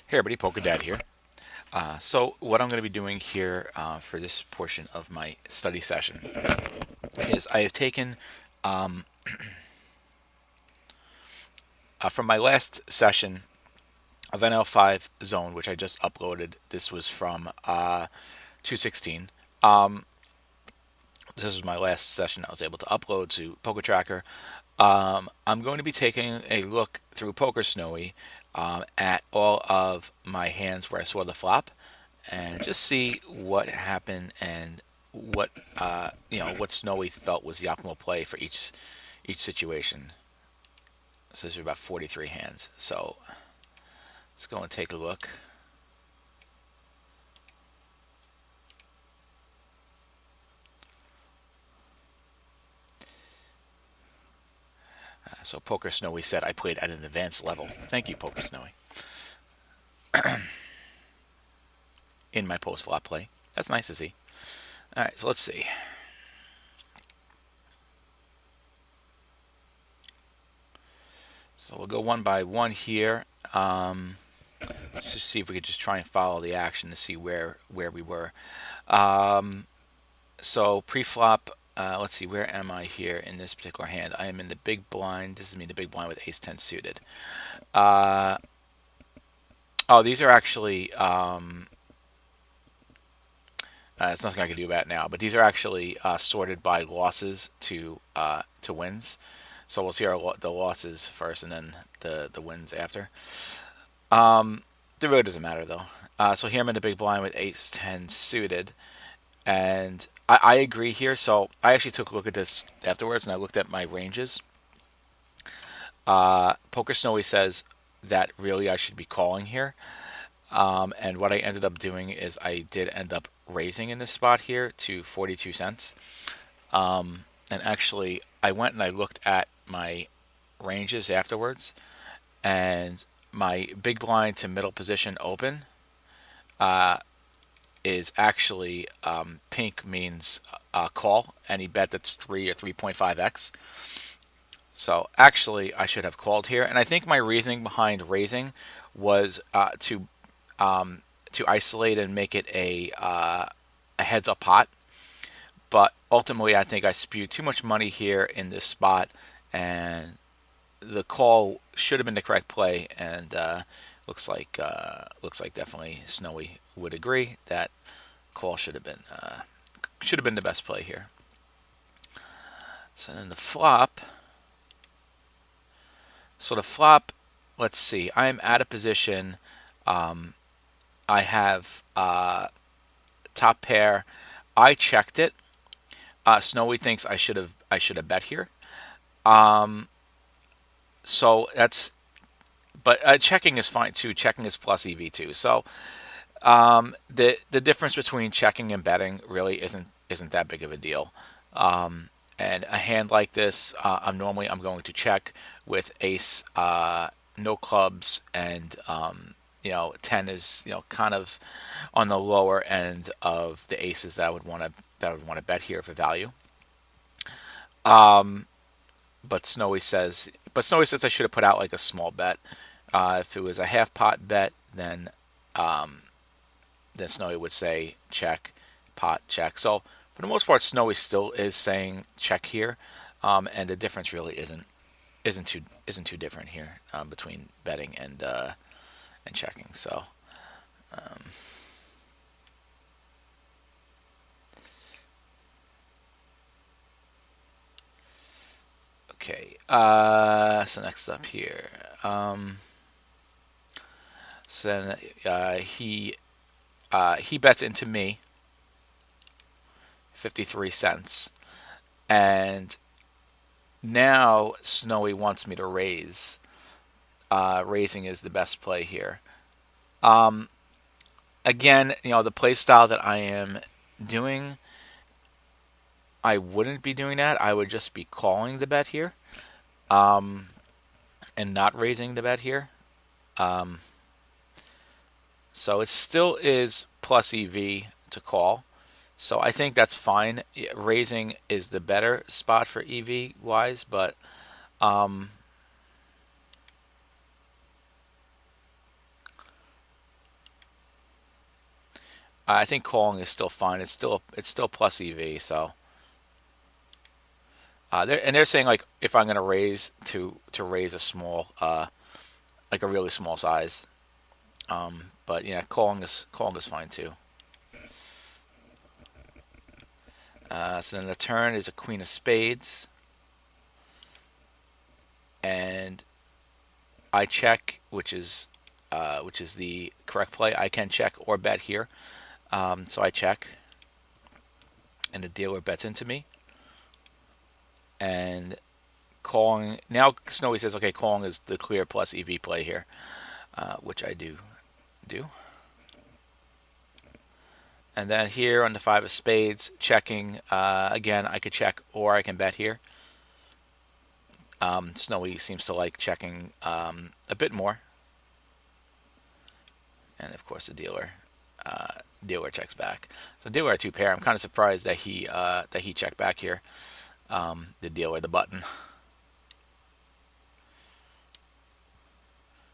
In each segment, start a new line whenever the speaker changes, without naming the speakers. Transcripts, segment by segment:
Hey everybody, Poker Dad here. So what I'm going to be doing here for this portion of my study session is I have taken um, from my last session of NL5 Zone, which I just uploaded. This was from 216. Um, this was my last session I was able to upload to Poker Tracker. I'm going to be taking a look through Poker Snowie at all of my hands where I saw the flop, and just see what happened and what what Snowy felt was the optimal play for each situation. So there's about 43 hands. So let's go and take a look. So Poker Snowy said I played at an advanced level. Thank you, Poker Snowy, in my post flop play. That's nice to see. All right, so let's see. So we'll go one by one here. Let's just see if we could just try and follow the action to see where we were. So pre-flop, let's see, where am I here in this particular hand? I am in the big blind. This is me, the big blind with ace-10 suited. Oh, these are actually, there's nothing I can do about it now, but these are actually sorted by losses to wins. So we'll see the losses first and then the wins after. It really doesn't matter though. So here I'm in the big blind with ace-10 suited. And I agree here. So I actually took a look at this afterwards, and I looked at my ranges. Poker Snowy says that really I should be calling here. And what I ended up doing is I did end up raising in this spot here to 42 cents. And actually, I went and I looked at my ranges afterwards, and my big blind to middle position open is actually pink means call any bet that's 3 or 3.5x. So actually, I should have called here, and I think my reasoning behind raising was to isolate and make it a heads up pot. But ultimately, I think I spewed too much money here in this spot, and the call should have been the correct play. And looks like definitely Snowy would agree that call should have been the best play here. So then the flop. So the flop, let's see. I am at a position. I have top pair. I checked it. Snowy thinks I should have bet here. So that's, but checking is fine too. Checking is plus EV2. So the difference between checking and betting really isn't that big of a deal. And a hand like this, I'm going to check with ace, no clubs, and 10 is kind of on the lower end of the aces that I would want to bet here for value. But Snowy says I should have put out like a small bet. If it was a half pot bet, then Snowy would say check, pot, check. So for the most part, Snowy still is saying check here, and the difference really isn't too different here between betting and checking. So okay. So next up here, so he bets into me 53 cents, and now Snowy wants me to raise. Raising is the best play here. Again, the play style that I am doing, I wouldn't be doing that. I would just be calling the bet here, and not raising the bet here. So it still is plus EV to call. So I think that's fine. Raising is the better spot for EV wise, but um, I think calling is still fine. It's still plus EV. So they're saying like if I'm gonna raise to raise a small like a really small size. But yeah, calling is fine too. So then the turn is a queen of spades, and I check, which is the correct play. I can check or bet here, so I check, and the dealer bets into me, and calling now. Snowy says, okay, calling is the clear plus EV play here, which I do. And then here on the five of spades, checking again. I could check or I can bet here. Snowy seems to like checking a bit more, and of course the dealer checks back. So dealer at two pair. I'm kind of surprised that he checked back here. The dealer, the button.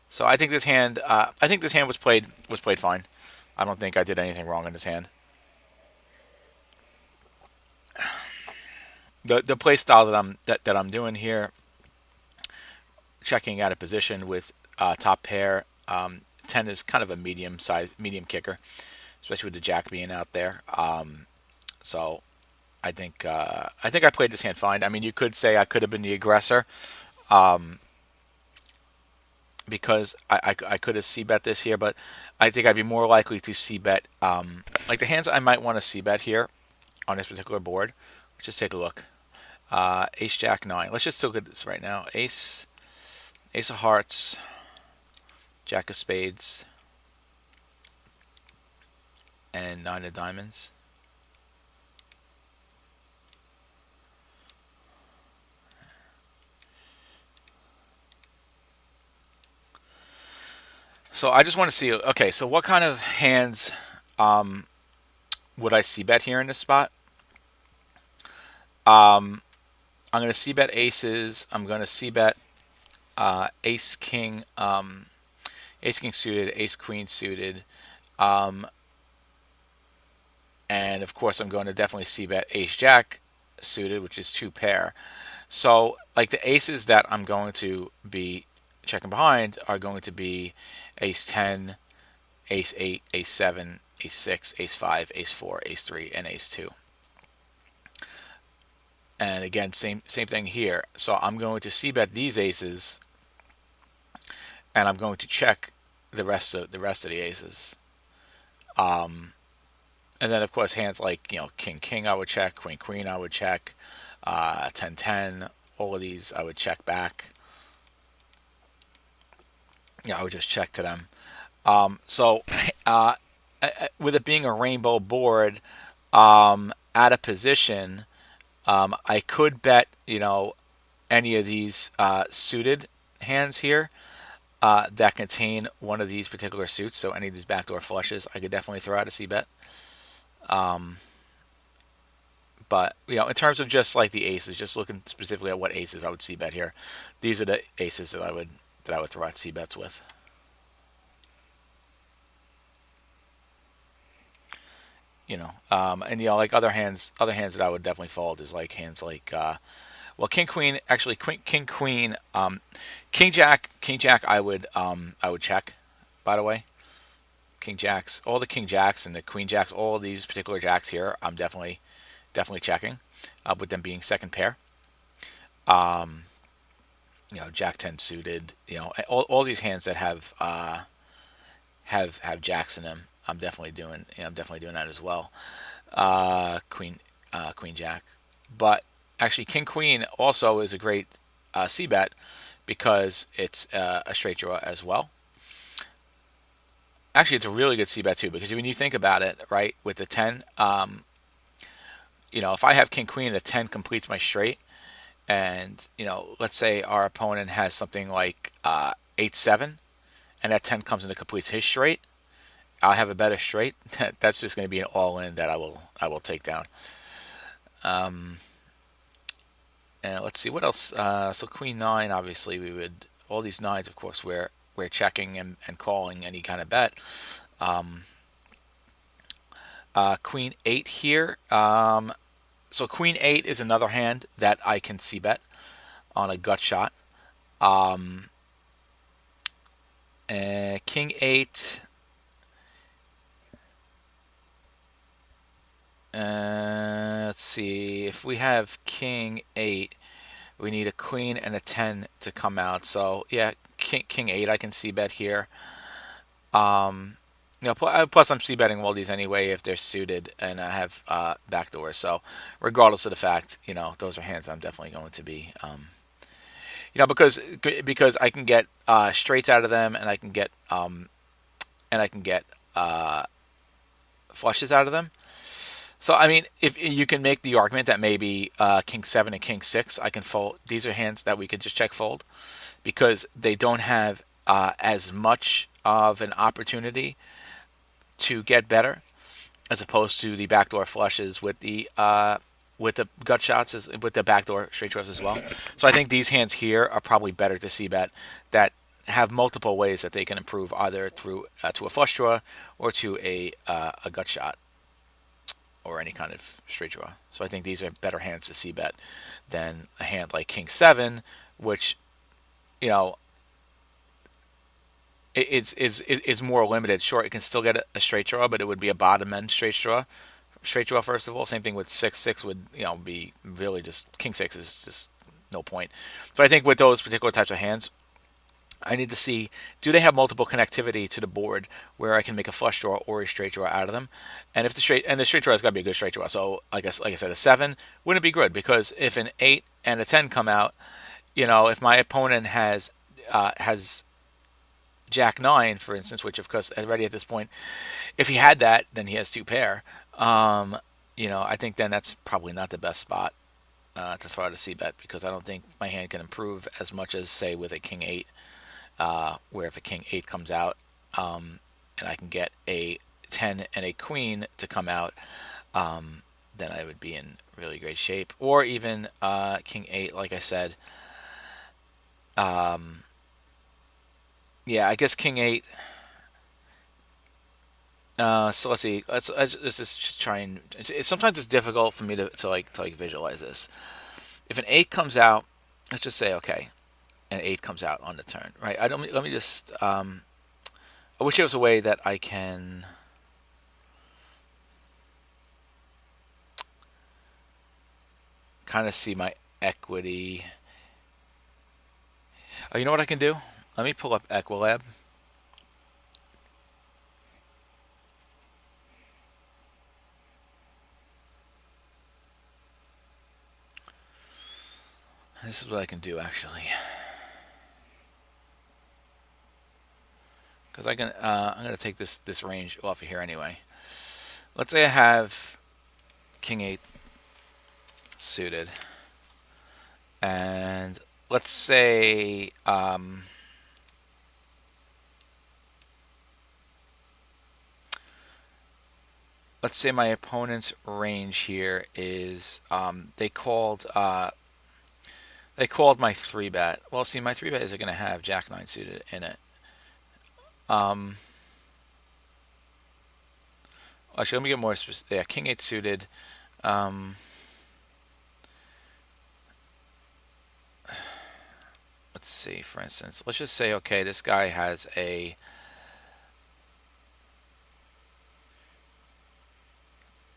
So I think this hand. I think this hand was played fine. I don't think I did anything wrong in this hand. The play style that I'm doing here, checking out of position with top pair. 10 is kind of a medium kicker, especially with the jack being out there. So I think I played this hand fine. I mean, you could say I could have been the aggressor, um, because I could have c bet this here, but I think I'd be more likely to c bet like the hands I might want to c bet here on this particular board. Let's just take a look. Ace Jack 9. Let's just look at this right now. Ace of Hearts, Jack of Spades, and 9 of Diamonds. So I just want to see, okay, so what kind of hands would I c bet here in this spot? Um, I'm going to c bet aces. I'm going to c bet ace king, ace king suited, ace queen suited, um, and of course I'm going to definitely c bet ace jack suited, which is two pair. So like the aces that I'm going to be checking behind are going to be ace 10, ace 8, ace 7, ace 6, ace 5, ace 4, ace 3, and ace 2. And again, same thing here. So I'm going to c bet these aces, and I'm going to check the rest of the aces. And then of course hands like king king I would check, queen queen I would check, 10 10. All of these I would check back. Yeah, I would just check to them. So with it being a rainbow board, out of position, I could bet any of these suited hands here that contain one of these particular suits. So any of these backdoor flushes, I could definitely throw out a c bet. But in terms of just like the aces, just looking specifically at what aces I would c bet here, these are the aces that I would throw out c bets with. And like other hands that I would definitely fold is like hands like well, king queen, actually king queen, king jack I would check, by the way. King jacks, all the king jacks and the queen jacks, all of these particular jacks here, I'm definitely checking, with them being second pair. Jack 10 suited, all these hands that have jacks in them, I'm definitely doing that as well. Queen jack, but actually king queen also is a great c bet because it's a straight draw as well. Actually, it's a really good c bet too because when you think about it, right, with the 10, if I have king queen, the 10 completes my straight, and let's say our opponent has something like 8-7, and that 10 comes and completes his straight. I'll have a better straight. That's just going to be an all-in that I will take down. And let's see what else. So queen 9, obviously we would, all these nines, of course, we're checking and calling any kind of bet. Queen 8 here. So Queen 8 is another hand that I can see bet on a gut shot. King 8. Let's see. If we have King 8, we need a Queen and a 10 to come out. So, yeah, King 8 I can see bet here. Plus I'm c betting all these anyway if they're suited and I have backdoors. So regardless of the fact, those are hands I'm definitely going to be, because I can get straights out of them and I can get flushes out of them. So I mean, if you can make the argument that maybe King 7 and King 6 I can fold. These are hands that we could just check fold because they don't have as much of an opportunity to get better as opposed to the backdoor flushes with the gut shots with the backdoor straight draws as well. So I think these hands here are probably better to see bet that have multiple ways that they can improve either through to a flush draw or to a gut shot or any kind of straight draw. So I think these are better hands to see bet than a hand like King 7, which is more limited. Sure, it can still get a straight draw, but it would be a bottom end straight draw. Straight draw first of all. Same thing with 6 would be really just King 6 is just no point. So I think with those particular types of hands, I need to see, do they have multiple connectivity to the board where I can make a flush draw or a straight draw out of them? And if the straight draw has got to be a good straight draw. So I guess, like I said, a 7 wouldn't be good because if an 8 and a 10 come out, if my opponent has Jack 9, for instance, which of course already at this point, if he had that, then he has 2 pair. I think then that's probably not the best spot to throw out a C bet because I don't think my hand can improve as much as say with a King 8. Where if a King 8 comes out and I can get a 10 and a Queen to come out, then I would be in really great shape. Or even King 8, like I said. Yeah, I guess King 8. So let's see. Let's just try and. Sometimes it's difficult for me to visualize this. If an 8 comes out, let's just say okay, an 8 comes out on the turn, right? I don't. Let me just. I wish there was a way that I can. Kind of see my equity. Oh, you know what I can do? Let me pull up Equilab. This is what I can do actually. Because I can, I'm going to take this range off of here anyway. Let's say I have King 8 suited, and let's say my opponent's range here is they called my 3-bet. Well, see, my 3-bet isn't going to have Jack 9 suited in it. Actually, let me get more specific. Yeah, King 8 suited. Let's see, for instance. Let's just say, okay, this guy has a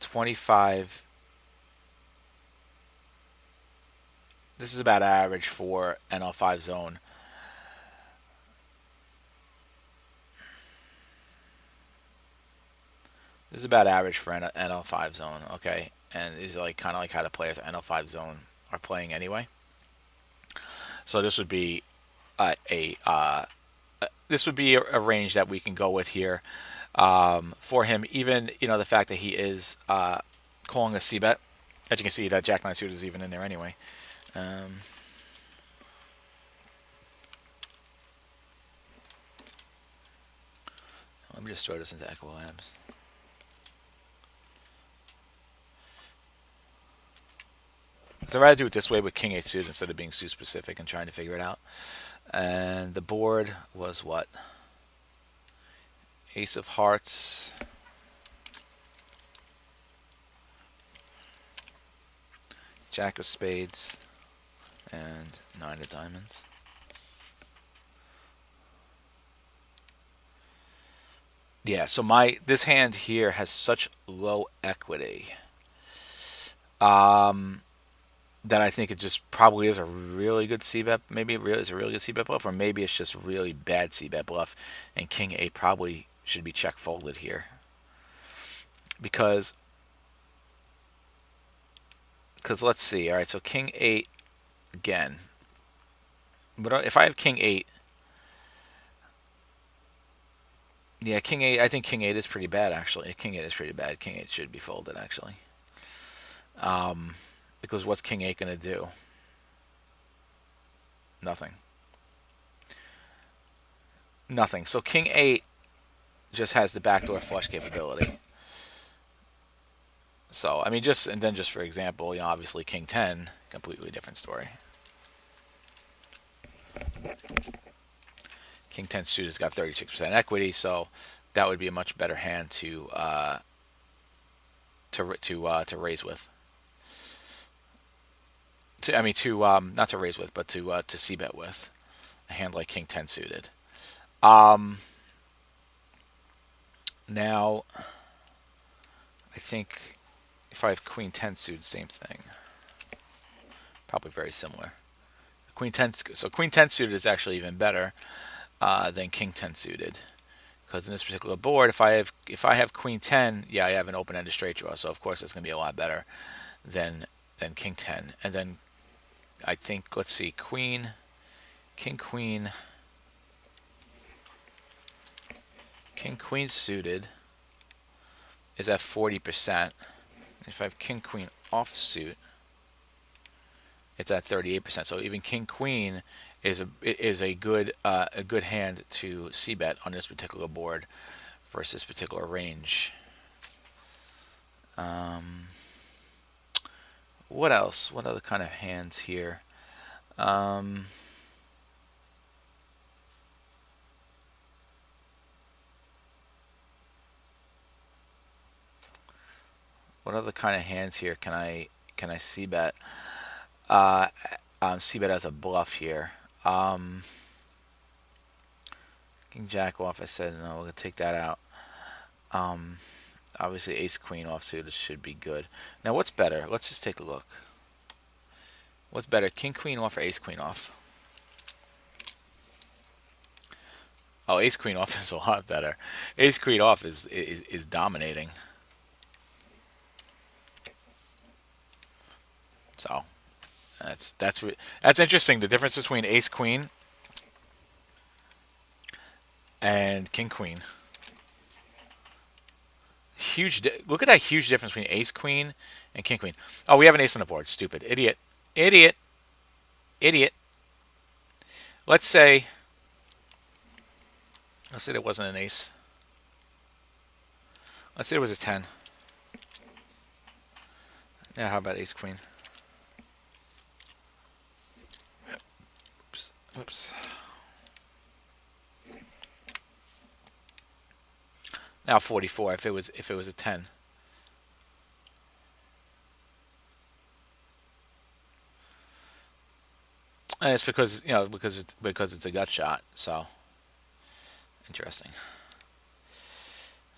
25. This is about average for NL5 zone. This is about average for NL5 zone, okay? And these are like kind of like how the players at NL5 zone are playing anyway. So this would be a range that we can go with here for him. Even the fact that he is calling a C bet, as you can see, that Jack 9 suit is even in there anyway. Let me just throw this into Equilabs. So I'd rather do it this way with King 8 suit instead of being suit specific and trying to figure it out. And the board was what? Ace of Hearts. Jack of spades, and 9 of diamonds. Yeah, so this hand here has such low equity that I think it just probably is a really good c-bet. Maybe it really is a really good c-bet bluff, or maybe it's just really bad c-bet bluff, and King 8 probably should be check folded here. Because let's see. All right, so King 8 again. But if I have King 8, yeah, King 8, I think King 8 is pretty bad, actually. King 8 is pretty bad. King 8 should be folded, actually. Because what's King 8 going to do? Nothing. Nothing. So King 8 just has the backdoor flush capability. So, I mean, just for example, obviously King 10, completely different story. King 10 suited has got 36% equity, so that would be a much better hand to raise with. Not to raise with, but to c-bet with a hand like King 10 suited. Now, I think if I have Queen 10 suited, same thing. Probably very similar. Queen 10, so Queen 10 suited is actually even better than King 10 suited, because in this particular board, if I have Queen 10, yeah, I have an open-ended straight draw, so of course it's going to be a lot better than King 10. And then I think, let's see, King Queen suited is at 40%. If I have King Queen offsuit, it's at 38%. So even King Queen is a good hand to c-bet on this particular board versus this particular range. What else? What other kind of hands here? What other kind of hands here can I c-bet? C-bet as a bluff here. King Jack off. I said no. We're gonna take that out. Obviously Ace Queen offsuit should be good. Now what's better? Let's just take a look. What's better, King Queen off or Ace Queen off? Oh, Ace Queen off is a lot better. Ace Queen off is dominating. So that's interesting. The difference between Ace Queen and King Queen. Look at that huge difference between Ace Queen and King Queen. Oh, we have an ace on the board. Stupid idiot, idiot, idiot. Let's say there wasn't an ace. Let's say it was a 10. Yeah, how about Ace Queen? Oops. Now 44 if it was a 10. And it's because it's a gut shot. So interesting.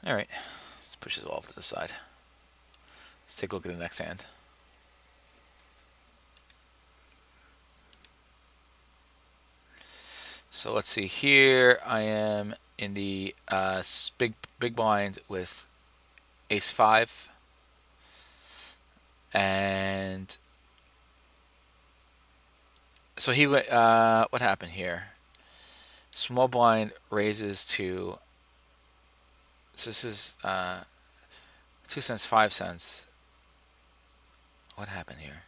All right, let's push this off to the side. Let's take a look at the next hand. So let's see here. I am in the big blind with Ace 5, and so he what happened here? Small blind raises to. So this is 2 cents, 5 cents. What happened here?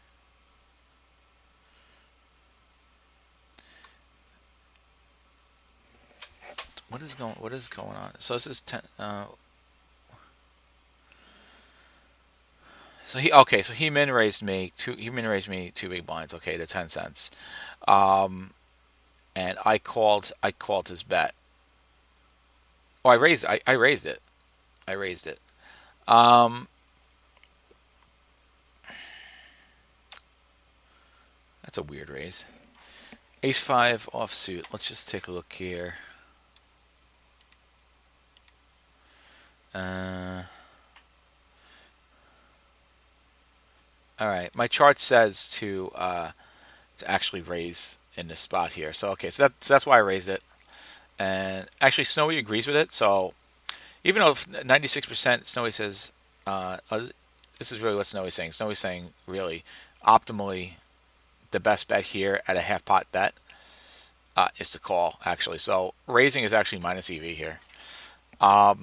What is going on? So this is 10. So he min raised me two. He min raised me 2 big blinds. Okay, to 10 cents. And I called his bet. Oh, I raised it. I raised it. That's a weird raise. Ace-5 offsuit. Let's just take a look here. All right, my chart says to actually raise in this spot here. So okay, so that's why I raised it. And actually, Snowy agrees with it. So even though 96% Snowy says, this is really what Snowy's saying. Snowy's saying really optimally the best bet here at a half pot bet is to call actually. So raising is actually minus EV here. I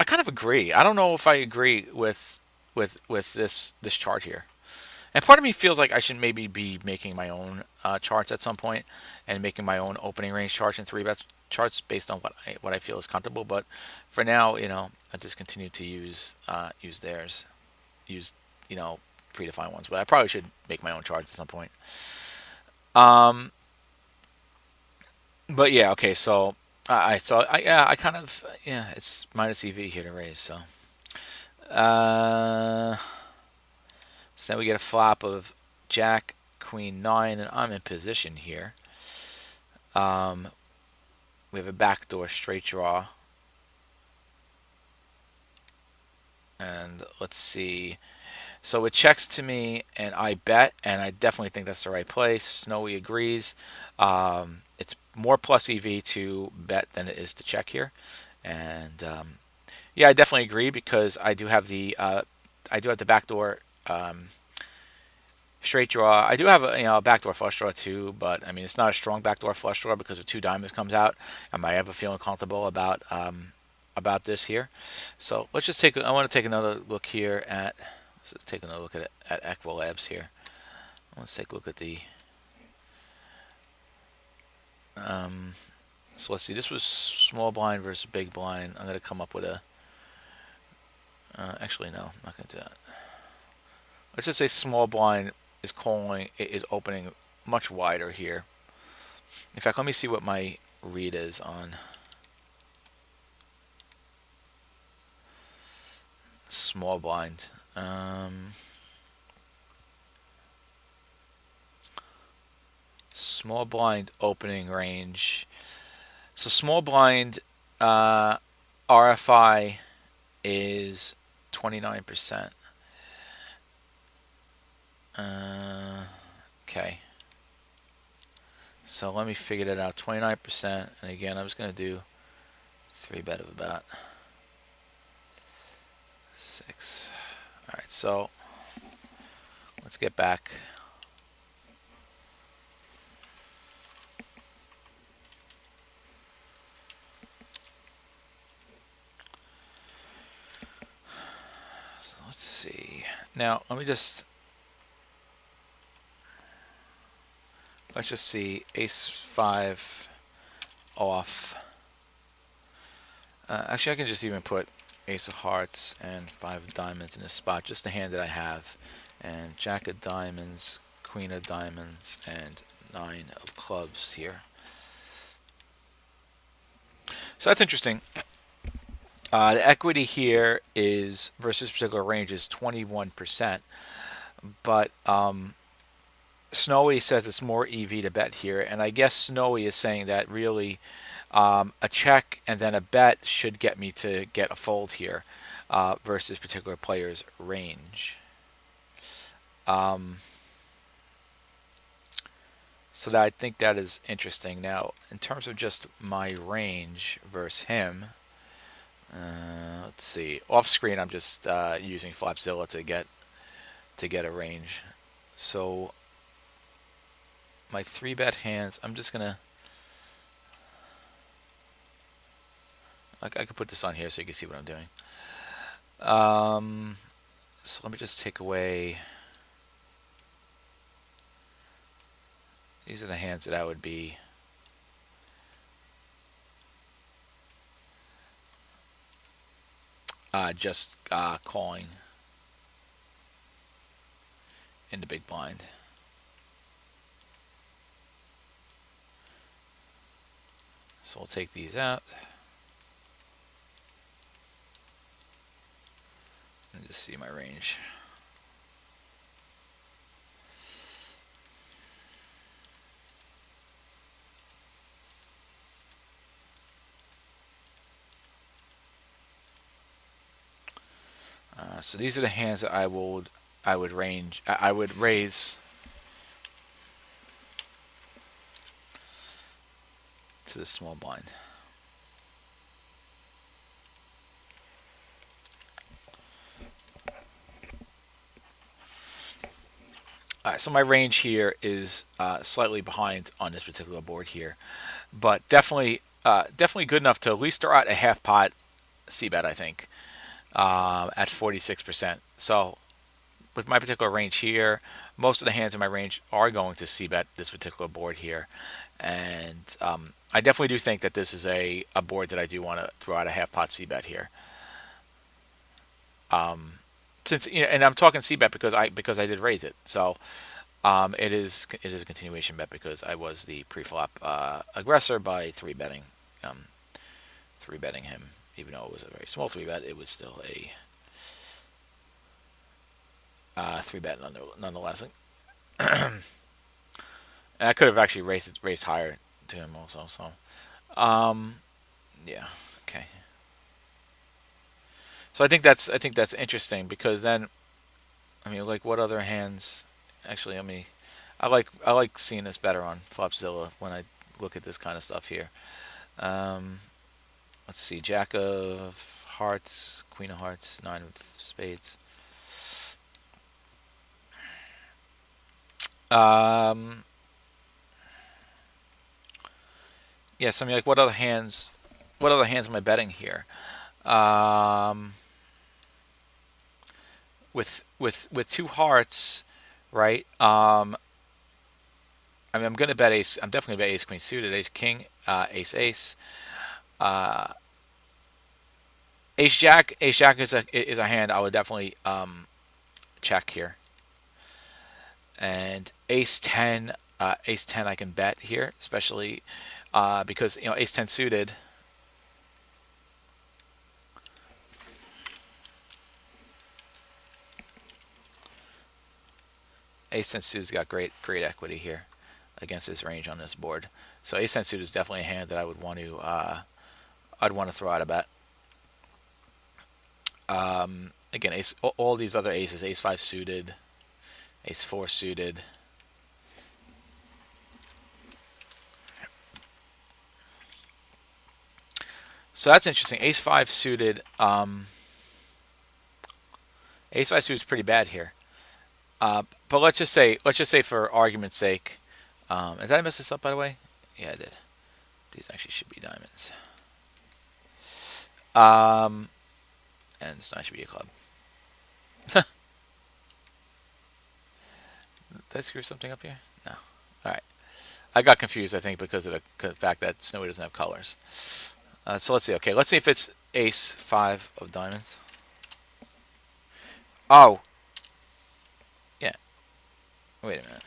kind of agree. I don't know if I agree with this chart here. And part of me feels like I should maybe be making my own charts at some point and making my own opening range charts and three bets charts based on what I feel is comfortable. But for now, I just continue to use theirs, use predefined ones. But I probably should make my own charts at some point. But yeah, okay. So I kind of it's minus EV here to raise. So so now we get a flop of Jack, Queen 9, and I'm in position here. We have a backdoor straight draw. And let's see. So it checks to me, and I bet, and I definitely think that's the right place. Snowy agrees. It's more plus EV to bet than it is to check here. And yeah, I definitely agree because I do have the backdoor straight draw. I do have a backdoor flush draw too, but I mean it's not a strong backdoor flush draw because if two diamonds comes out, I might have a feeling comfortable about this here. So let's just take. I want to take another look here at. Let's just take another look at Ep4 Labs here. Let's take a look at the. So let's see. This was small blind versus big blind. I'm gonna come up with a. Actually, no, I'm not gonna do that. Let's just say small blind is opening much wider here. In fact, let me see what my read is on small blind. Small blind opening range. So small blind RFI is 29%. Okay. So let me figure that out. 29%. And again, I was going to do 3-bet of about 6. All right. So let's get back. So let's see. Now, let's just see Ace-5 off. Actually, I can just even put Ace of Hearts and 5 of Diamonds in this spot, just the hand that I have. And Jack of Diamonds, Queen of Diamonds, and 9 of Clubs here. So that's interesting. The equity here is versus particular range is 21%, but Snowy says it's more EV to bet here, and I guess Snowy is saying that really a check and then a bet should get me to get a fold here versus particular player's range. So that I think that is interesting. Now, in terms of just my range versus him, let's see. Off screen, I'm just using Flapzilla to get a range. So my 3-bet hands, I'm just gonna. I could put this on here so you can see what I'm doing. So let me just take away. These are the hands that I would be. Just calling in the big blind. So we'll take these out. And just see my range. So these are the hands that I would raise to the small blind. All right, so my range here is slightly behind on this particular board here, but definitely good enough to at least throw out a half pot c-bet, I think, at 46%. So with my particular range here, most of the hands in my range are going to c-bet this particular board here, and I definitely do think that this is a board that I do want to throw out a half pot c-bet here. Since and I'm talking c-bet because I did raise it, so it is a continuation bet because I was the pre-flop aggressor by three betting him. Even though it was a very small three bet, it was still a three bet nonetheless. And I could have actually raised higher to him also. So yeah, okay. So I think that's interesting because then, I mean, like, what other hands? Actually, I like seeing this better on Flopzilla when I look at this kind of stuff here. Let's see, Jack of Hearts, Queen of Hearts, Nine of Spades. Yes, I mean, like, what other hands am I betting here? With two hearts, right? I mean, I'm gonna bet ace. I'm definitely gonna bet ace queen suited, ace king, ace ace, ace jack. Ace jack is a hand I would definitely check here, and ace 10. Ace 10 I can bet here, especially because ace 10 suited. Ace 10 suited's got great equity here against this range on this board. So ace 10 suited is definitely a hand that I would want to throw out a bet. Again, all these other aces, ace 5 suited, ace 4 suited. So that's interesting. Ace 5 suited. Ace 5 suited is pretty bad here. But let's just say for argument's sake, and did I mess this up, by the way? Yeah, I did. These actually should be diamonds. And this should be a club. Did I screw something up here? No. All right. I got confused, I think, because of the fact that Snowie doesn't have colors. So let's see. Okay, let's see if it's ace 5 of diamonds. Oh. Yeah. Wait a minute.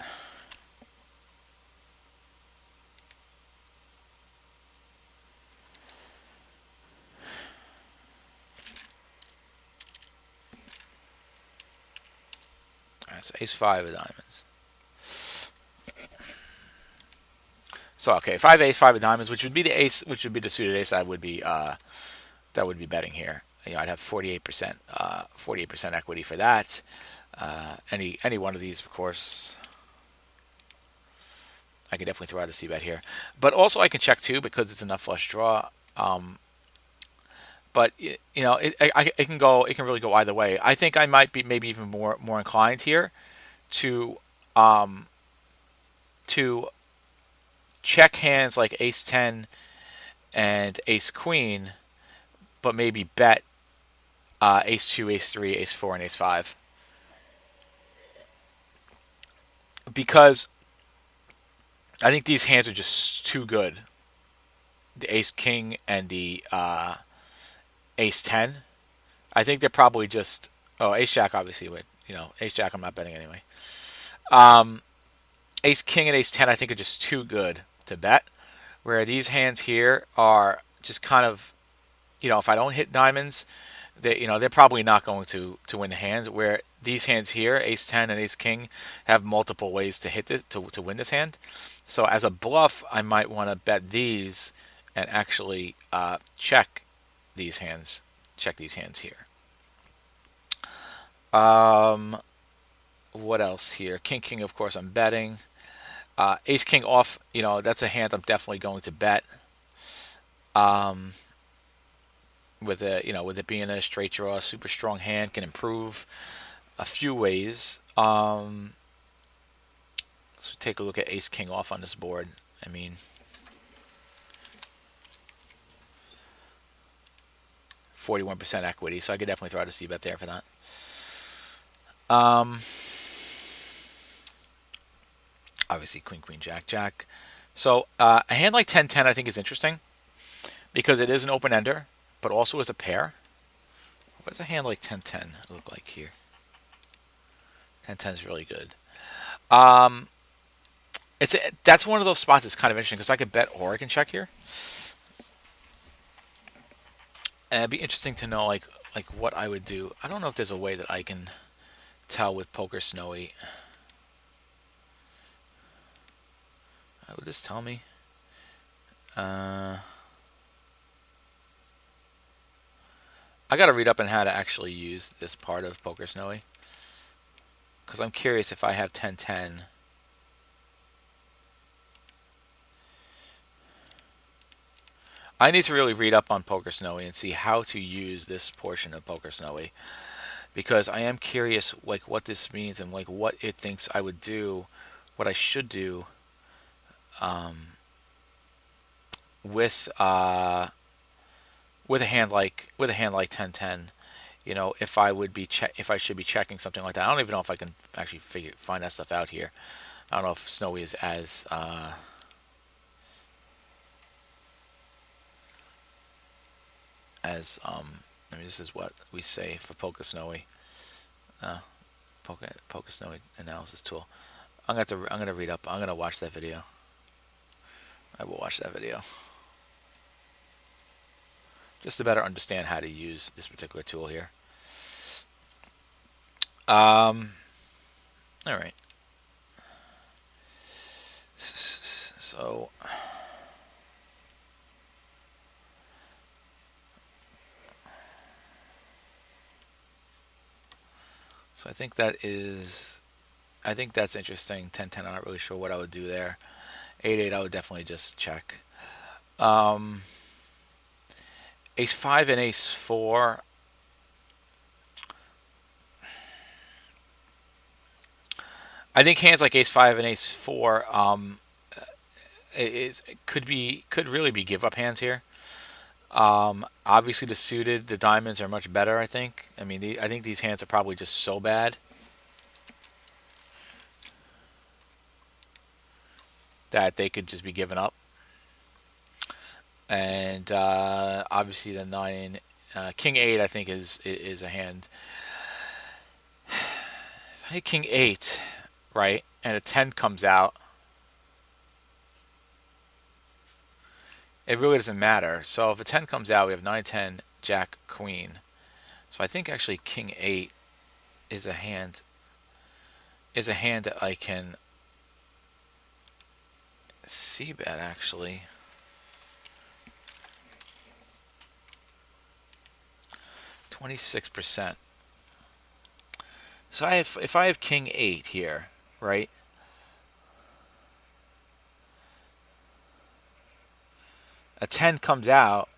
All right, so ace 5 of diamonds. So okay, 5 ace 5 of diamonds, which would be the ace, which would be the suited ace. That would be betting here. I'd have 48% equity for that. Any one of these, of course, I could definitely throw out a c-bet here. But also I can check too because it's enough flush draw. But it can really go either way. I think I might be maybe even more inclined here to check hands like ace 10 and ace queen, but maybe bet ace 2, ace 3, ace 4, and ace 5. Because I think these hands are just too good. The ace king and the ace 10. I think they're probably just... Oh, ace jack obviously would. Ace jack I'm not betting anyway. Ace king and ace 10 I think are just too good to bet. Where these hands here are just kind of... if I don't hit diamonds, they're probably not going to win the hand. Where these hands here, ace 10 and ace king, have multiple ways to hit this to win this hand. So as a bluff, I might want to bet these and actually check these hands here. What else here? King King, of course, I'm betting. Ace King off. That's a hand I'm definitely going to bet. Um, with it being a straight draw, a super strong hand can improve a few ways. Let's take a look at Ace King off on this board. I mean, 41% equity, so I could definitely throw out a C bet there for that. Obviously, Queen Queen Jack Jack. So a hand like 10-10 I think is interesting because it is an open ender, but also is a pair. What does a hand like 10-10 look like here? 10-10 is really good. That's one of those spots that's kind of interesting because I could bet or I can check here. And it'd be interesting to know like what I would do. I don't know if there's a way that I can tell with Poker Snowy. Would this tell me? I got to read up on how to actually use this part of Poker Snowy because I'm curious if I have 10-10. I need to really read up on Poker Snowy and see how to use this portion of Poker Snowy because I am curious like what this means and like what it thinks I would do, what I should do with with a hand like 10-10. If I would be if I should be checking something like that. I don't even know if I can actually find that stuff out here. I don't know if Snowy is as I mean, this is what we say for Poker Snowy. Poker Snowy analysis tool. I'm gonna read up. I'm gonna watch that video. I will watch that video just to better understand how to use this particular tool here. All right. So I think I think that's interesting. 10-10, I'm not really sure what I would do there. 8-8, I would definitely just check. Ace 5 and Ace 4. I think hands like Ace 5 and Ace 4 could really be give up hands here. Obviously, the suited, the diamonds are much better. I think. I mean, I think these hands are probably just so bad that they could just be given up. And obviously, the 9, King 8, I think is a hand. If I hit King 8, right, and a 10 comes out, it really doesn't matter. So if a 10 comes out, we have 9, 10, Jack, Queen. So I think actually King 8 is a hand that I can see bet actually. 26%. So if I have King 8 here, right? A 10 comes out,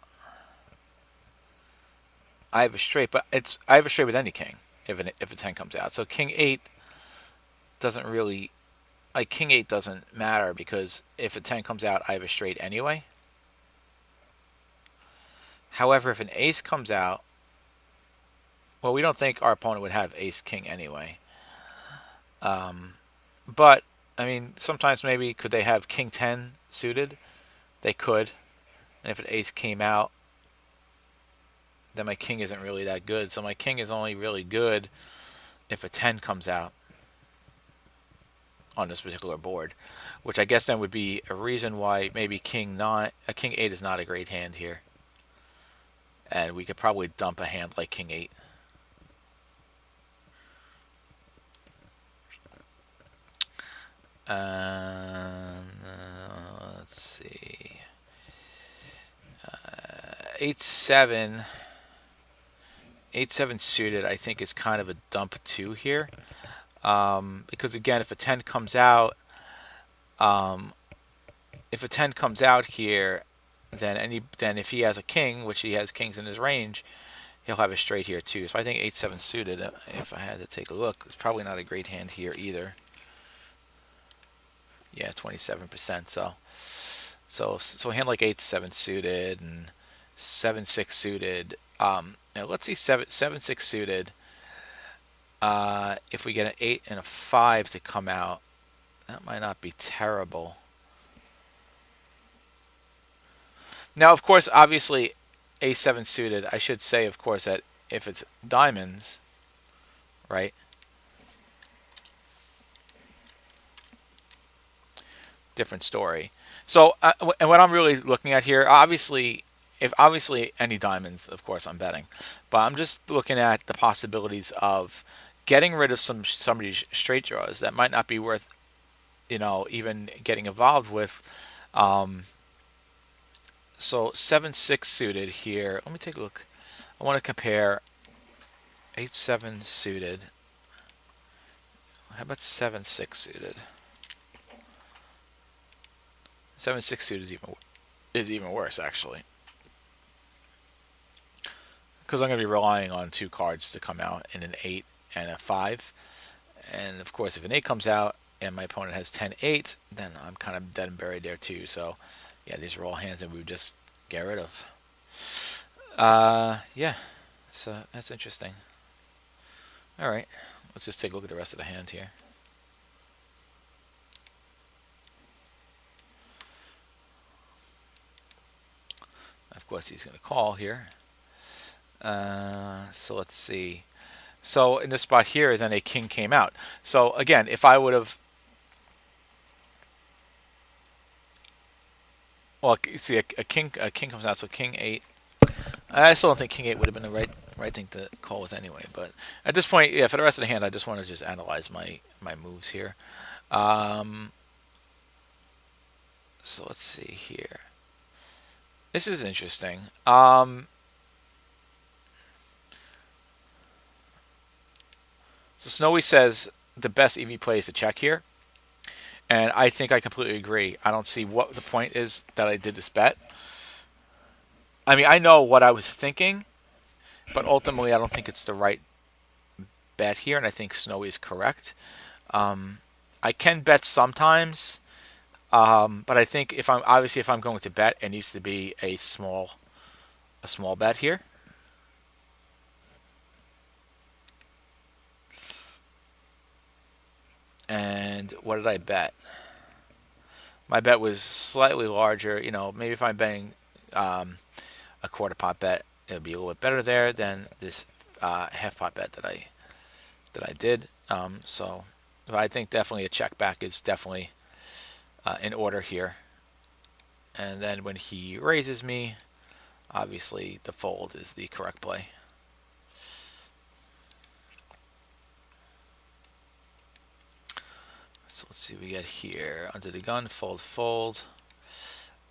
I have a straight, but I have a straight with any king if a 10 comes out. So King 8 doesn't really King 8 doesn't matter because if a 10 comes out, I have a straight anyway. However, if an ace comes out, well, we don't think our opponent would have ace king anyway. But I mean, sometimes maybe could they have King 10 suited? They could. And if an ace came out, then my king isn't really that good. So my king is only really good if a 10 comes out on this particular board, which I guess then would be a reason why maybe King 8 is not a great hand here. And we could probably dump a hand like King 8. Let's see. 8-7 8-7 suited, I think, is kind of a dump two here. Because again, if a 10 comes out, um, if a 10 comes out here, then if he has a king, which he has kings in his range, he'll have a straight here too. So I think 8-7 suited, if I had to take a look, it's probably not a great hand here either. Yeah, 27%. So a hand like 8-7 suited and 7-6 suited. Now let's see 7-6 suited. If we get an 8 and a 5 to come out, that might not be terrible. Now, of course, obviously, A7 suited, I should say, of course, that if it's diamonds, right? Different story. So, and what I'm really looking at here, obviously, if obviously any diamonds, of course, I'm betting, but I'm just looking at the possibilities of getting rid of some somebody's straight draws that might not be worth, even getting involved with. So 7-6 suited here. Let me take a look. I want to compare 8-7 suited. How about 7-6 suited? 7-6 suited is even worse, actually, because I'm going to be relying on two cards to come out in an 8 and a 5. And of course, if an 8 comes out and my opponent has 10-8, then I'm kind of dead and buried there too. So yeah, these are all hands that we would just get rid of. Yeah, so that's interesting. All right, let's just take a look at the rest of the hand here. Of course, he's going to call here. So let's see. So in this spot here, then a king came out. So again, if I would have, well, see, a king comes out. So king 8. I still don't think king 8 would have been the right thing to call with anyway. But at this point, yeah, for the rest of the hand, I just want to just analyze my moves here. So let's see here. This is interesting. So Snowie says the best EV play is to check here. And I think I completely agree. I don't see what the point is that I did this bet. I mean, I know what I was thinking, but ultimately I don't think it's the right bet here, and I think Snowy is correct. I can bet sometimes, but I think if I'm going to bet, it needs to be a small bet here. And what did I bet? My bet was slightly larger. Maybe if I'm betting a quarter pot bet, it would be a little bit better there than this half pot bet that I did. So I think definitely a check back is definitely in order here. And then when he raises me, obviously the fold is the correct play. So let's see what we get here. Under the gun, fold, fold.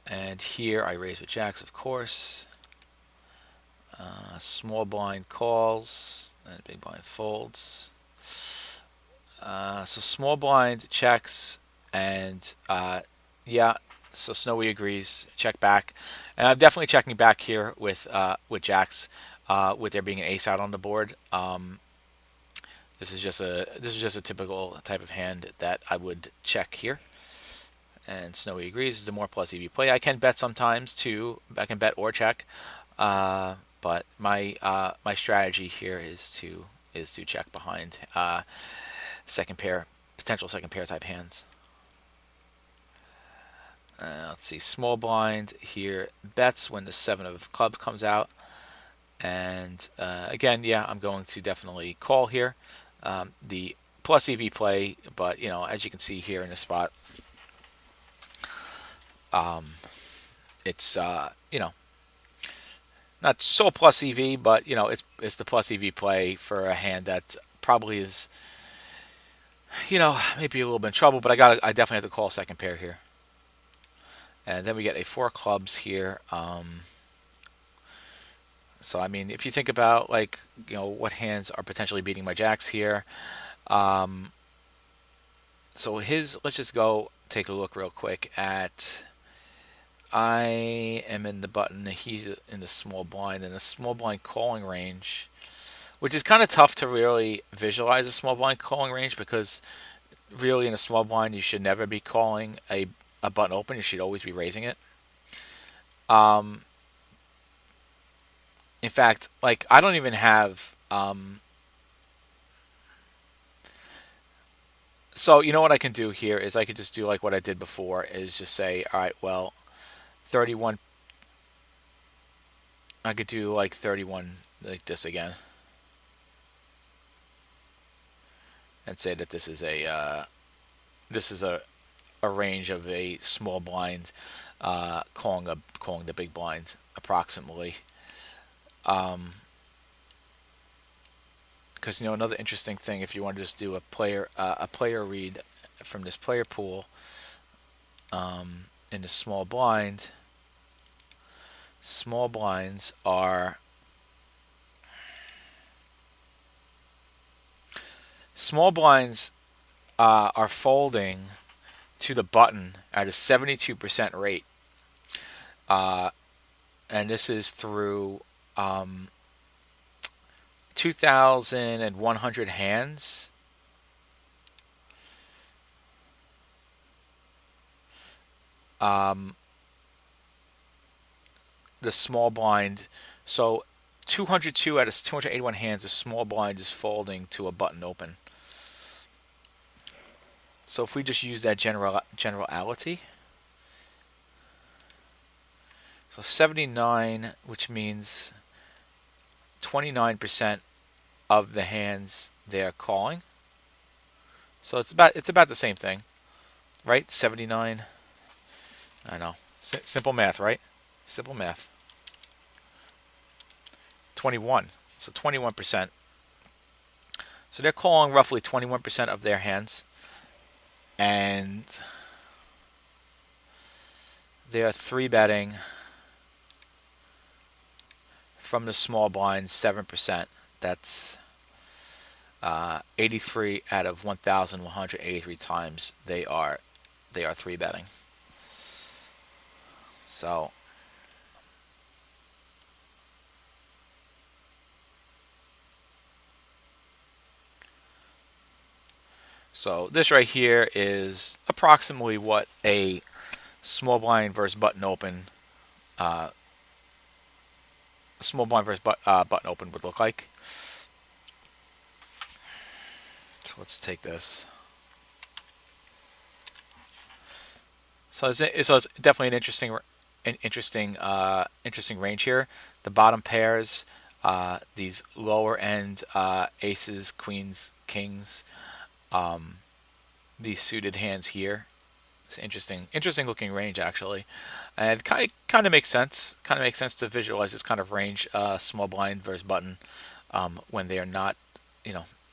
And here I raise with jacks, of course. Small blind calls, and big blind folds. So small blind checks, and yeah, so Snowy agrees, check back. And I'm definitely checking back here with jacks, with there being an ace out on the board. This is just a typical type of hand that I would check here. And Snowy agrees. The more plus EV play. I can bet sometimes too. I can bet or check, but my strategy here is to check behind second pair, potential second pair type hands. Let's see, small blind here bets when the 7 of clubs comes out, and again, yeah, I'm going to definitely call here. The plus EV play, but as you can see here in this spot, it's not so plus EV, but it's the plus EV play for a hand that probably is maybe a little bit in trouble, but I definitely have to call second pair here. And then we get a 4 clubs here. So I mean, if you think about like what hands are potentially beating my jacks here. Um, so his let's just go take a look real quick at. I am in the button. He's in the small blind, in the small blind calling range, which is kind of tough to really visualize a small blind calling range because really in a small blind you should never be calling a button open. You should always be raising it. Um, in fact, like I don't even have. So you know what I can do here is I could just do like what I did before is just say, all right, well, 31. I could do like 31 like this again and say that this is a range of a small blind calling the big blind approximately. Um, because another interesting thing, if you want to just do a player read from this player pool in the small blinds are small blinds are folding to the button at a 72% rate, and this is through 2,100 hands. The small blind, so 202 out of 281 hands, the small blind is folding to a button open. So if we just use that generality, so 79, which means 29% of the hands they're calling. So it's about the same thing, right? 79. I know. Simple math, right? Simple math. 21. So 21%. So they're calling roughly 21% of their hands, and they're three betting from the small blind 7%. That's 83 out of 1,183 times they are three betting. So this right here is approximately what a small blind versus button open, button open would look like. So let's take this. So it's definitely interesting range here. The bottom pairs, these lower end aces, queens, kings, these suited hands here. It's interesting looking range actually, and kind of makes sense. Kind of makes sense to visualize this kind of range, small blind versus button, when they are not,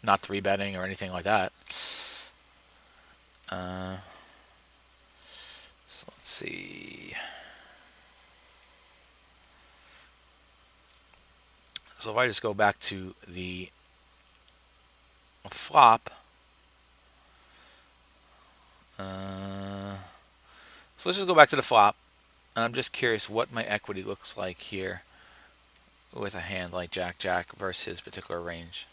not three betting or anything like that. So let's see. So if I just go back to the flop, so let's just go back to the flop, and I'm just curious what my equity looks like here with a hand like Jack Jack versus his particular range.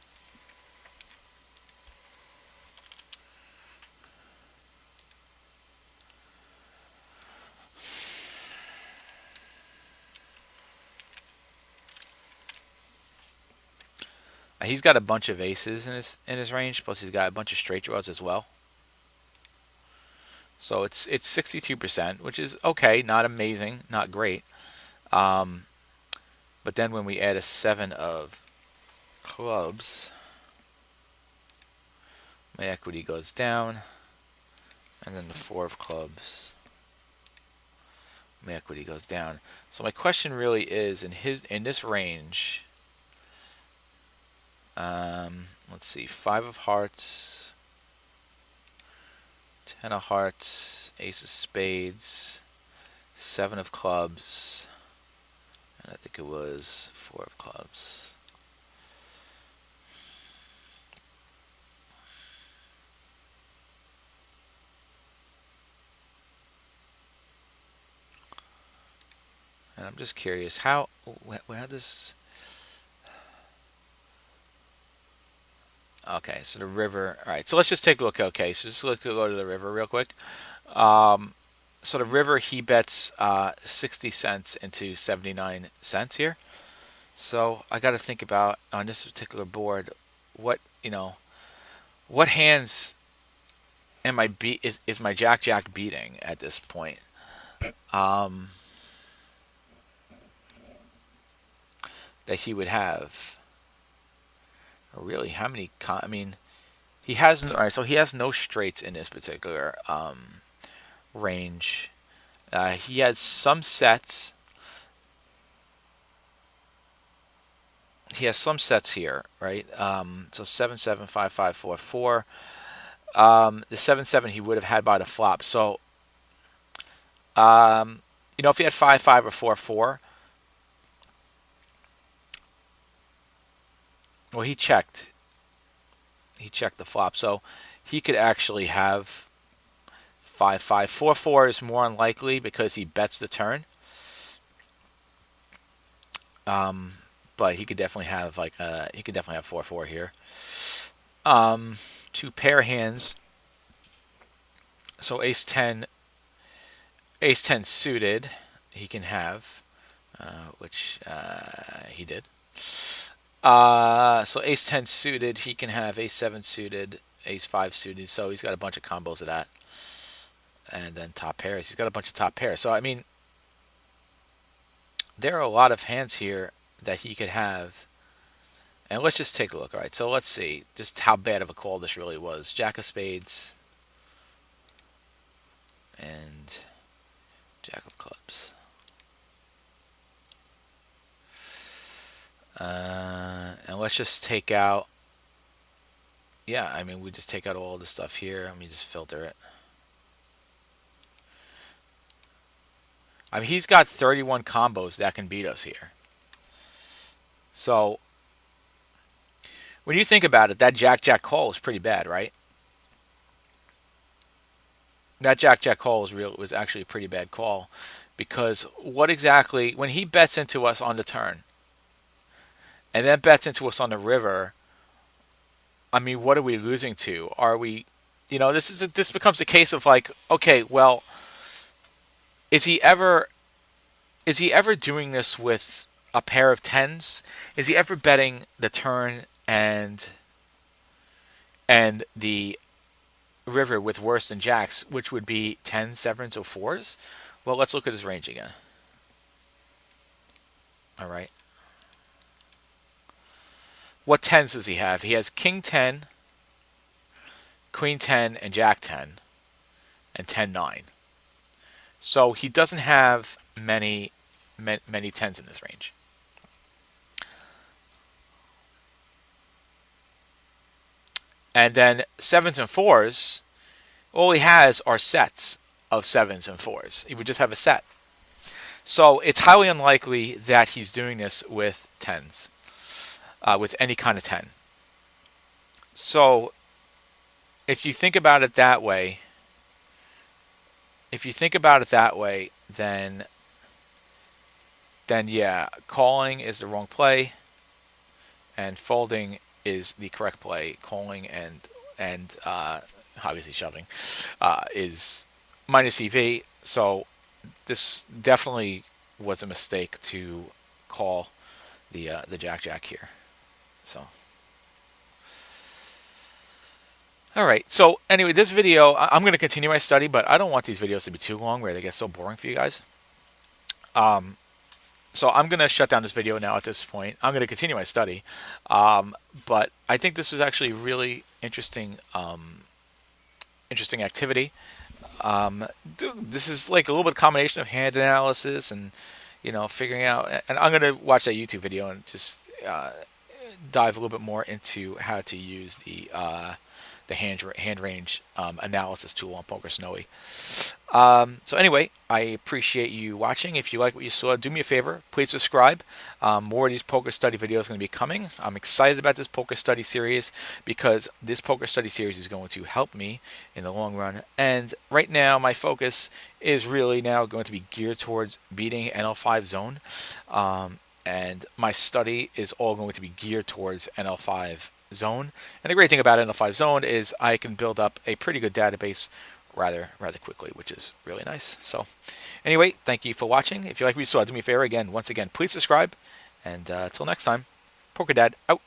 He's got a bunch of aces in his range, plus he's got a bunch of straight draws as well. So it's 62%, which is okay, not amazing, not great. But then when we add a 7 of clubs, my equity goes down, and then the 4 of clubs, my equity goes down. So my question really is in this range. Let's see, 5 of hearts, 10 of hearts, ace of spades, 7 of clubs, I think it was 4 of clubs. And I'm just curious how this. Okay, so the river. All right, so let's just take a look. Okay, so just go to the river real quick. So the river, he bets 60 cents into 79 cents here. So I got to think about on this particular board, what what hands am I is my Jack beating at this point? Um, that he would have. Or really, how many? I mean, he has all right. So he has no straights in this particular range. He has some sets. He has some sets here, right? So 7 7 5 5 4 4. The 7 7 he would have had by the flop. So if he had 5 5 or 4 4, well, he checked. He checked the flop, so he could actually have 5 5 4 4 is more unlikely because he bets the turn. But he could definitely have he could definitely have 4 4 here. Two pair hands. So ace 10 suited he can have, which he did. So ace 10 suited he can have, ace 7 suited, ace 5 suited. So he's got a bunch of combos of that. And then top pairs. He's got a bunch of top pairs. So I mean, there are a lot of hands here that he could have. And let's just take a look. All right, so let's see just how bad of a call this really was. Jack of spades and Jack of clubs. And let's just take out. Yeah, I mean, we just take out all this stuff here. Let me just filter it. I mean, he's got 31 combos that can beat us here. So when you think about it, that Jack call is pretty bad, right? That Jack call was actually a pretty bad call, because what exactly when he bets into us on the turn and then bets into us on the river, I mean, what are we losing to? Are we, this becomes a case of like, okay, well, is he ever doing this with a pair of tens? Is he ever betting the turn and the river with worse than jacks, which would be 10s, 7s, or 4s? Well, let's look at his range again. All right. What 10s does he have? He has king 10, queen 10, and jack 10, and 10 9. So he doesn't have many 10s in this range. And then 7s and 4s, all he has are sets of 7s and 4s. He would just have a set. So it's highly unlikely that he's doing this with 10s, with any kind of 10. So if you think about it that way, then yeah, calling is the wrong play, and folding is the correct play. Calling and obviously shoving is minus EV. So this definitely was a mistake to call the Jack here. So. All right. So anyway, this video, I'm going to continue my study, but I don't want these videos to be too long where they get so boring for you guys. So I'm going to shut down this video now at this point. I'm going to continue my study. But I think this was actually really interesting activity. This is like a little bit of combination of hand analysis and figuring out. And I'm going to watch that YouTube video and just dive a little bit more into how to use the hand range analysis tool on Poker Snowie. So anyway, I appreciate you watching. If you like what you saw, do me a favor, please subscribe. More of these poker study videos are going to be coming. I'm excited about this poker study series because this poker study series is going to help me in the long run. And right now, my focus is really now going to be geared towards beating NL5 zone. And my study is all going to be geared towards NL5 zone. And the great thing about NL5 zone is I can build up a pretty good database rather quickly, which is really nice. So anyway, thank you for watching. If you like what you saw, do me a favor again, once again, please subscribe. And until next time, Poker Dad out.